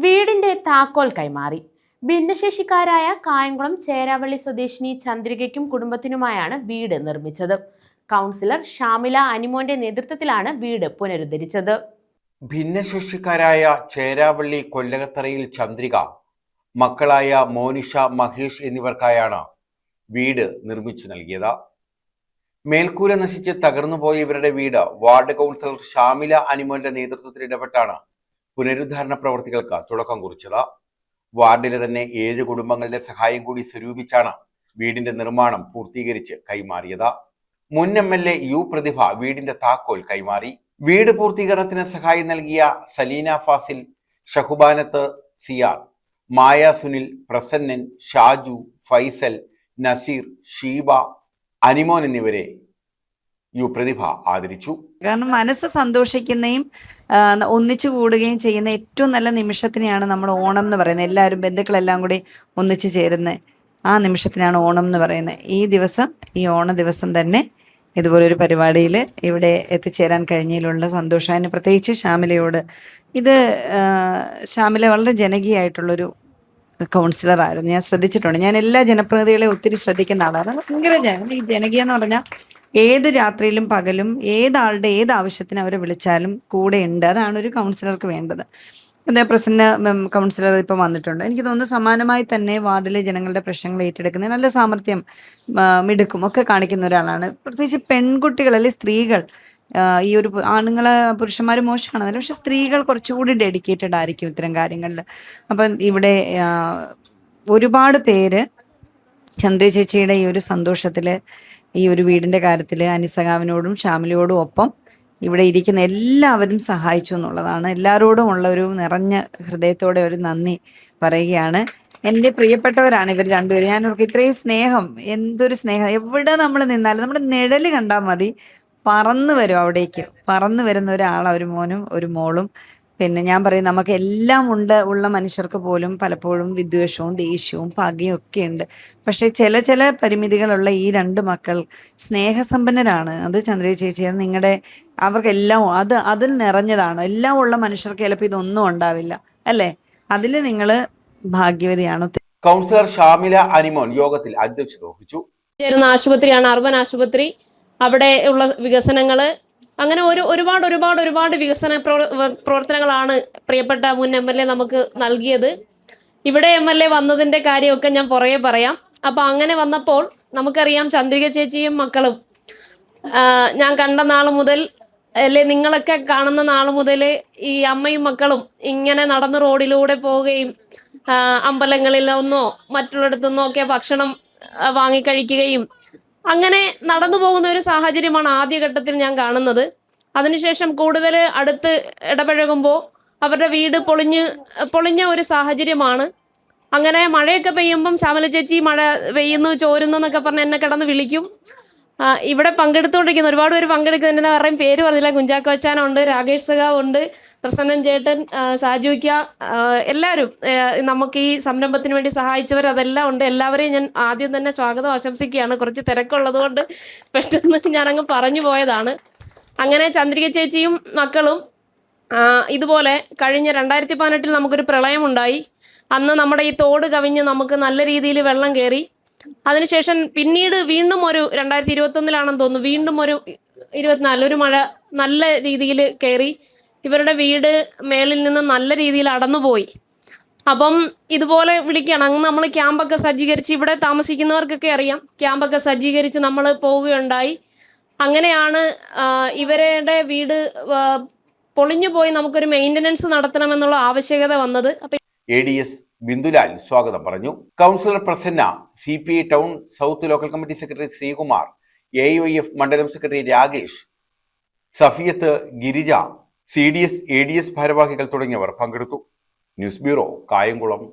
വീടിന്റെ താക്കോൽ കൈമാറി. ഭിന്നശേഷിക്കാരായ കായംകുളം ചേരാവള്ളി സ്വദേശിനി ചന്ദ്രികയ്ക്കും കുടുംബത്തിനുമായാണ് വീട് നിർമ്മിച്ചത്. കൗൺസിലർ ഷാമില അനിമോന്റെ നേതൃത്വത്തിലാണ് വീട് പുനരുദ്ധരിച്ചത്. ഭിന്നശേഷിക്കാരായ ചേരാവള്ളി കൊല്ലകത്തറയിൽ ചന്ദ്രിക, മക്കളായ മോനിഷ, മഹേഷ് എന്നിവർക്കായാണ് വീട് നിർമ്മിച്ചു നൽകിയത്. മേൽക്കൂര നശിച്ച് തകർന്നുപോയ ഇവരുടെ വീട് വാർഡ് കൗൺസിലർ ഷാമില അനിമോന്റെ നേതൃത്വത്തിൽ ഇടപെട്ടാണ് പുനരുദ്ധാരണ പ്രവർത്തികൾക്ക് തുടക്കം കുറിച്ചത്. വാർഡിലെ തന്നെ 7 കുടുംബങ്ങളുടെ സഹായം കൂടി സ്വരൂപിച്ചാണ് വീടിന്റെ നിർമ്മാണം പൂർത്തീകരിച്ച് കൈമാറിയത്. മുൻ MLA യു പ്രതിഭ വീടിന്റെ താക്കോൽ കൈമാറി. വീട് പൂർത്തീകരണത്തിന് സഹായം നൽകിയ സലീന ഫാസിൽ, ഷഹുബാനത്ത് സിയാർ, മായ സുനിൽ, പ്രസന്നൻ, ഷാജു, ഫൈസൽ, നസീർ, ഷീബ, അനിമോൻ എന്നിവരെ യു പ്രതിഭ ആദരിച്ചു. കാരണം മനസ്സ് സന്തോഷിക്കുന്നതും ഒന്നിച്ചു കൂടുകയും ചെയ്യുന്ന ഏറ്റവും നല്ല നിമിഷത്തിനെയാണ് നമ്മൾ ഓണം എന്ന് പറയുന്നത്. എല്ലാവരും ബന്ധുക്കളെല്ലാം കൂടി ഒന്നിച്ചു ചേരുന്ന ആ നിമിഷത്തിനാണ് ഓണം എന്ന് പറയുന്നത്. ഈ ഓണ ദിവസം തന്നെ ഇതുപോലൊരു പരിപാടിയിൽ ഇവിടെ എത്തിച്ചേരാൻ കഴിഞ്ഞതിലുള്ള സന്തോഷം, അതിന് പ്രത്യേകിച്ച് ഷാമിലയോട്. ഷാമില വളരെ ജനകീയമായിട്ടുള്ളൊരു കൗൺസിലറായിരുന്നു. ഞാൻ ശ്രദ്ധിച്ചിട്ടുണ്ട്. ഞാൻ എല്ലാ ജനപ്രതിനിധികളെയും ഒത്തിരി ശ്രദ്ധിക്കുന്ന ആളാണ്. ഭയങ്കര ഈ ജനകീയ എന്ന് പറഞ്ഞാൽ ഏത് രാത്രിയിലും പകലും ഏതാളുടെ ഏത് ആവശ്യത്തിന് അവരെ വിളിച്ചാലും കൂടെ ഉണ്ട്. അതാണ് ഒരു കൗൺസിലർക്ക് വേണ്ടത്. അതേ പ്രസന്ന കൗൺസിലർ ഇപ്പം വന്നിട്ടുണ്ട്. എനിക്ക് തോന്നുന്നു സമാനമായി തന്നെ വാർഡിലെ ജനങ്ങളുടെ പ്രശ്നങ്ങൾ ഏറ്റെടുക്കുന്ന നല്ല സാമർത്ഥ്യം, മിടുക്കും ഒക്കെ കാണിക്കുന്ന ഒരാളാണ്. പ്രത്യേകിച്ച് പെൺകുട്ടികൾ അല്ലെങ്കിൽ സ്ത്രീകൾ, ഈ ഒരു പുരുഷന്മാർ മോശമാണെന്നല്ല, പക്ഷെ സ്ത്രീകൾ കുറച്ചുകൂടി ഡെഡിക്കേറ്റഡ് ആയിരിക്കും ഇത്തരം കാര്യങ്ങളിൽ. അപ്പം ഇവിടെ ഒരുപാട് പേര് ചന്ദ്ര ചേച്ചിയുടെ ഈ ഒരു സന്തോഷത്തിൽ, ഈ ഒരു വീടിൻ്റെ കാര്യത്തിൽ അനിസകാവിനോടും ഷാമിലിയോടും ഒപ്പം ഇവിടെ ഇരിക്കുന്ന എല്ലാവരും സഹായിച്ചു എന്നുള്ളതാണ്. എല്ലാവരോടും ഉള്ള ഒരു നിറഞ്ഞ ഹൃദയത്തോടെ ഒരു നന്ദി പറയുകയാണ്. എൻ്റെ പ്രിയപ്പെട്ടവരാണ് ഇവർ രണ്ടുപേരും. ഞാനവർക്ക് ഇത്രയും സ്നേഹം, എന്തൊരു സ്നേഹം. എവിടെ നമ്മൾ നിന്നാലും നമ്മുടെ നിഴല് കണ്ടാൽ മതി, പറന്നു വരും അവിടേക്ക്. പറന്നു വരുന്ന ഒരാളാണ് ഒരു മോനും ഒരു മോളും. പിന്നെ ഞാൻ പറയും, നമുക്ക് എല്ലാം ഉള്ള മനുഷ്യർക്ക് പോലും പലപ്പോഴും വിദ്വേഷവും ദേഷ്യവും പകയും ഒക്കെ ഉണ്ട്. പക്ഷെ ചില പരിമിതികളുള്ള ഈ 2 മക്കൾ സ്നേഹസമ്പന്നരാണ്. അത് ചന്ദ്ര ചേച്ചി, അത് അവർക്കെല്ലാം അതിൽ നിറഞ്ഞതാണ്. എല്ലാം ഉള്ള മനുഷ്യർക്ക് ചിലപ്പോൾ ഇതൊന്നും ഉണ്ടാവില്ല, അല്ലേ? അതിൽ നിങ്ങൾ ഭാഗ്യവതിയാണ്. കൗൺസിലർ ഷാമില അനിമോൻ യോഗത്തിൽ അധ്യക്ഷത വഹിച്ചു. ആശുപത്രിയാണ് അർബൻ ആശുപത്രി. അവിടെ ഉള്ള വികസനങ്ങള്, അങ്ങനെ ഒരുപാട് വികസന പ്രവർത്തനങ്ങളാണ് പ്രിയപ്പെട്ട മുൻ MLA നമുക്ക് നൽകിയത്. ഇവിടെ MLA വന്നതിൻ്റെ കാര്യമൊക്കെ ഞാൻ പുറകെ പറയാം. അപ്പം അങ്ങനെ വന്നപ്പോൾ നമുക്കറിയാം, ചന്ദ്രിക ചേച്ചിയും മക്കളും ഞാൻ കണ്ട നാൾ മുതൽ, അല്ലെ നിങ്ങളൊക്കെ കാണുന്ന നാൾ മുതൽ, ഈ അമ്മയും മക്കളും ഇങ്ങനെ നടന്ന് റോഡിലൂടെ പോവുകയും അമ്പലങ്ങളിൽ നിന്നോ മറ്റുള്ളിടത്തു നിന്നോ ഒക്കെ ഭക്ഷണം വാങ്ങിക്കഴിക്കുകയും അങ്ങനെ നടന്നു പോകുന്ന ഒരു സാഹചര്യമാണ് ആദ്യഘട്ടത്തിൽ ഞാൻ കാണുന്നത്. അതിനുശേഷം കൂടുതൽ അടുത്ത് ഇടപഴകുമ്പോൾ അവരുടെ വീട് പൊളിഞ്ഞ ഒരു സാഹചര്യമാണ്. അങ്ങനെ മഴയൊക്കെ പെയ്യുമ്പം ശ്യാമല ചേച്ചി മഴ പെയ്യുന്നു ചോരുന്നു എന്നൊക്കെ പറഞ്ഞ് എന്നെ കിടന്ന് വിളിക്കും. ഇവിടെ പങ്കെടുത്തുകൊണ്ടിരിക്കുന്ന ഒരുപാട് പേര് പങ്കെടുക്കുന്നതിന് പറയും, പേര് പറഞ്ഞില്ല, കുഞ്ചാക്കോ അച്ചാനുണ്ട്, രാകേഷ് സഖാവ് ഉണ്ട്, പ്രസന്നൻ ചേട്ടൻ, സാജുക്ക, എല്ലാവരും നമുക്ക് ഈ സംരംഭത്തിന് വേണ്ടി സഹായിച്ചവർ അതെല്ലാം ഉണ്ട്. എല്ലാവരെയും ഞാൻ ആദ്യം തന്നെ സ്വാഗതം ആശംസിക്കുകയാണ്. കുറച്ച് തിരക്കുള്ളത് കൊണ്ട് പെട്ടെന്ന് ഞാനങ്ങ് പറഞ്ഞു പോയതാണ്. അങ്ങനെ ചന്ദ്രിക ചേച്ചിയും മക്കളും ഇതുപോലെ കഴിഞ്ഞ 2018 നമുക്കൊരു പ്രളയമുണ്ടായി. അന്ന് നമ്മുടെ ഈ തോട് കവിഞ്ഞ് നമുക്ക് നല്ല രീതിയിൽ വെള്ളം കയറി. അതിനുശേഷം പിന്നീട് വീണ്ടും ഒരു 2021 തോന്നുന്നു, വീണ്ടും ഒരു 24 ഒരു മഴ നല്ല രീതിയിൽ കയറി. ഇവരുടെ വീട് മേളിൽ നിന്ന് നല്ല രീതിയിൽ അടന്നുപോയി. അപ്പം ഇതുപോലെ വിളിക്കുകയാണ്. അങ്ങ് നമ്മൾ ക്യാമ്പൊക്കെ സജ്ജീകരിച്ച്, ഇവിടെ താമസിക്കുന്നവർക്കൊക്കെ അറിയാം, ക്യാമ്പൊക്കെ സജ്ജീകരിച്ച് നമ്മൾ പോവുകയുണ്ടായി. അങ്ങനെയാണ് ഇവരുടെ വീട് പൊളിഞ്ഞു പോയി നമുക്കൊരു മെയിൻ്റനൻസ് നടത്തണമെന്നുള്ള ആവശ്യകത വന്നത്. അപ്പം ADS ബിന്ദുലാൽ സ്വാഗതം പറഞ്ഞു. Councillor Prasanna, CPI town south local committee secretary Sreekumar, AIYF മണ്ഡലം secretary Rakesh, Safiyath, Girija, CDS ADS ഭാരവാഹികൾ തുടങ്ങിയവർ പങ്കെടുത്തു. News bureau, Kayamkulam.